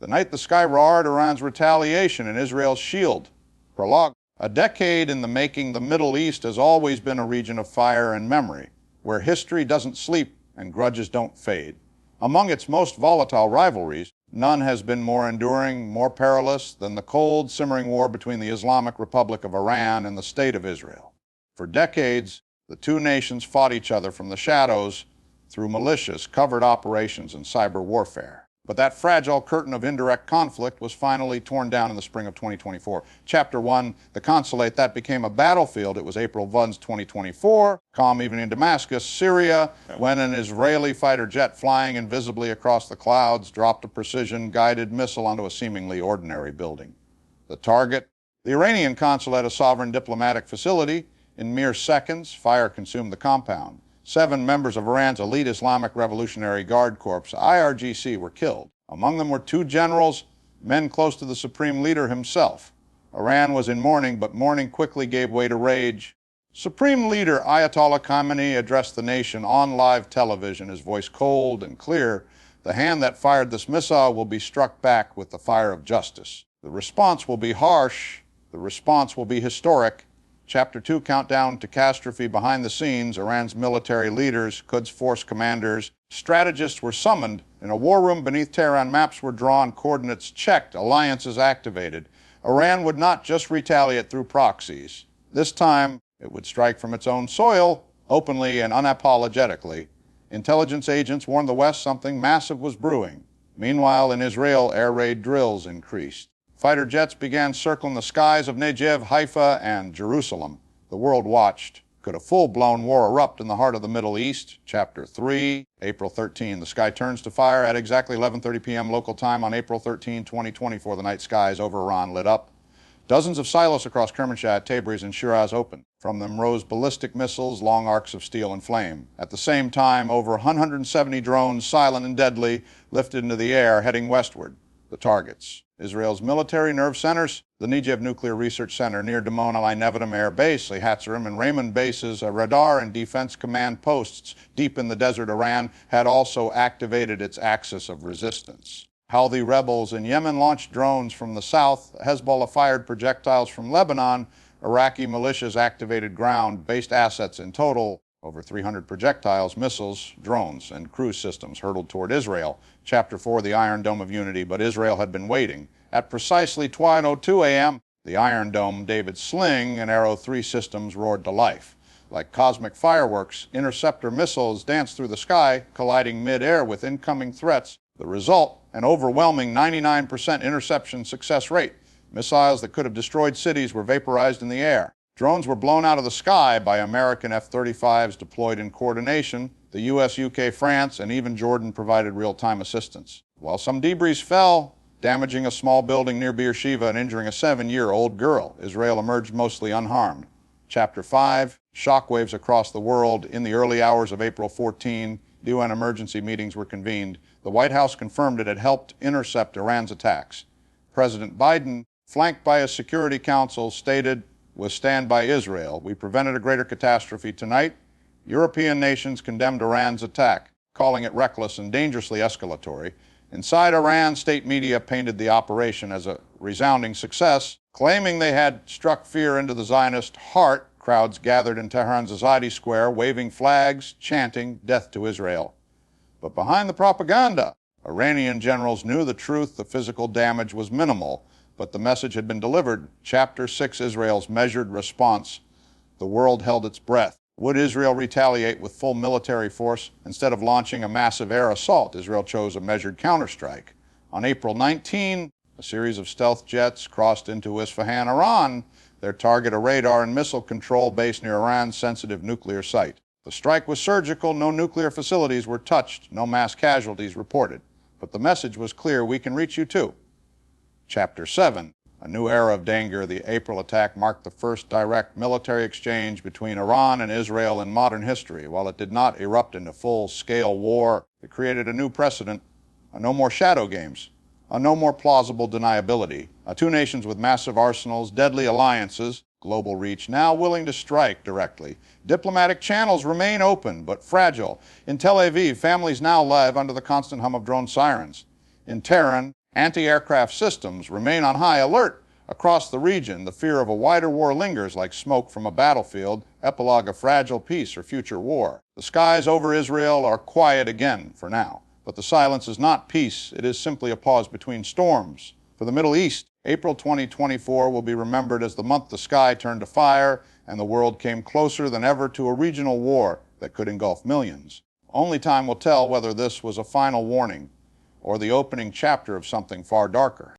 The night the sky roared, Iran's retaliation and Israel's shield. Prologue. A decade in the making, the Middle East has always been a region of fire and memory, where history doesn't sleep and grudges don't fade. Among its most volatile rivalries, none has been more enduring, more perilous than the cold, simmering war between the Islamic Republic of Iran and the State of Israel. For decades, the two nations fought each other from the shadows through malicious, covert operations and cyber warfare. But that fragile curtain of indirect conflict was finally torn down in the spring of 2024. Chapter 1, the Consulate, that became a battlefield. It was April 1, 2024, calm evening in Damascus, Syria, when an Israeli fighter jet flying invisibly across the clouds dropped a precision-guided missile onto a seemingly ordinary building. The target, the Iranian consulate, a sovereign diplomatic facility. In mere seconds, fire consumed the compound. 7 members of Iran's elite Islamic Revolutionary Guard Corps, IRGC, were killed. Among them were 2 generals, men close to the supreme leader himself. Iran was in mourning, but mourning quickly gave way to rage. Supreme Leader Ayatollah Khamenei addressed the nation on live television, his voice cold and clear. The hand that fired this missile will be struck back with the fire of justice. The response will be harsh. The response will be historic. Chapter 2, countdown to catastrophe behind the scenes. Iran's military leaders, Quds force commanders, strategists were summoned. In a war room beneath Tehran, maps were drawn, coordinates checked, alliances activated. Iran would not just retaliate through proxies. This time, it would strike from its own soil, openly and unapologetically. Intelligence agents warned the West something massive was brewing. Meanwhile, in Israel, air raid drills increased. Fighter jets began circling the skies of Negev, Haifa, and Jerusalem. The world watched. Could a full-blown war erupt in the heart of the Middle East? Chapter 3, April 13. The sky turns to fire at exactly 11:30 p.m. local time on April 13, 2024. The night skies over Iran lit up. Dozens of silos across Kermanshah, Tabriz, and Shiraz opened. From them rose ballistic missiles, long arcs of steel and flame. At the same time, over 170 drones, silent and deadly, lifted into the air, heading westward. The targets: Israel's military nerve centers, the Negev Nuclear Research Center near Dimon Nevatim Air Base, Hatzerim and Raymond bases, radar and defense command posts deep in the desert. Iran had also activated its axis of resistance. Houthi rebels in Yemen launched drones from the south, Hezbollah fired projectiles from Lebanon, Iraqi militias activated ground-based assets. In total, over 300 projectiles, missiles, drones, and cruise systems hurtled toward Israel. Chapter 4, the Iron Dome of Unity, but Israel had been waiting. At precisely 12:02 a.m., the Iron Dome, davidssling, and Arrow 3 systems roared to life. Like cosmic fireworks, interceptor missiles danced through the sky, colliding mid-air with incoming threats. The result, an overwhelming 99% interception success rate. Missiles that could have destroyed cities were vaporized in the air. Drones were blown out of the sky by American F-35s deployed in coordination. The U.S., UK, France, and even Jordan provided real-time assistance. While some debris fell, damaging a small building near Beersheba and injuring a 7-year-old girl, Israel emerged mostly unharmed. Chapter 5, shockwaves across the world. In the early hours of April 14, UN emergency meetings were convened. The White House confirmed it had helped intercept Iran's attacks. President Biden, flanked by his Security Council, stated, "With stand by Israel. We prevented a greater catastrophe tonight." European nations condemned Iran's attack, calling it reckless and dangerously escalatory. Inside Iran, state media painted the operation as a resounding success, claiming they had struck fear into the Zionist heart. Crowds gathered in Tehran's Azadi Square, waving flags, chanting, "Death to Israel." But behind the propaganda, Iranian generals knew the truth. The physical damage was minimal, but the message had been delivered. Chapter 6, Israel's measured response. The world held its breath. Would Israel retaliate with full military force? Instead of launching a massive air assault, Israel chose a measured counterstrike. On April 19, a series of stealth jets crossed into Isfahan, Iran, their target a radar and missile control base near Iran's sensitive nuclear site. The strike was surgical. No nuclear facilities were touched. No mass casualties reported. But the message was clear: we can reach you too. Chapter 7, a new era of danger. The April attack marked the first direct military exchange between Iran and Israel in modern history. While it did not erupt into full-scale war, it created a new precedent: a no more shadow games, a no more plausible deniability, two nations with massive arsenals, deadly alliances, global reach, now willing to strike directly. Diplomatic channels remain open but fragile. In Tel Aviv, families now live under the constant hum of drone sirens. In Tehran, Anti-aircraft systems remain on high alert. Across the region, the fear of a wider war lingers like smoke from a battlefield, epilogue of fragile peace or future war. The skies over Israel are quiet again for now, but the silence is not peace. It is simply a pause between storms. For the Middle East, April 2024 will be remembered as the month the sky turned to fire and the world came closer than ever to a regional war that could engulf millions. Only time will tell whether this was a final warning or the opening chapter of something far darker.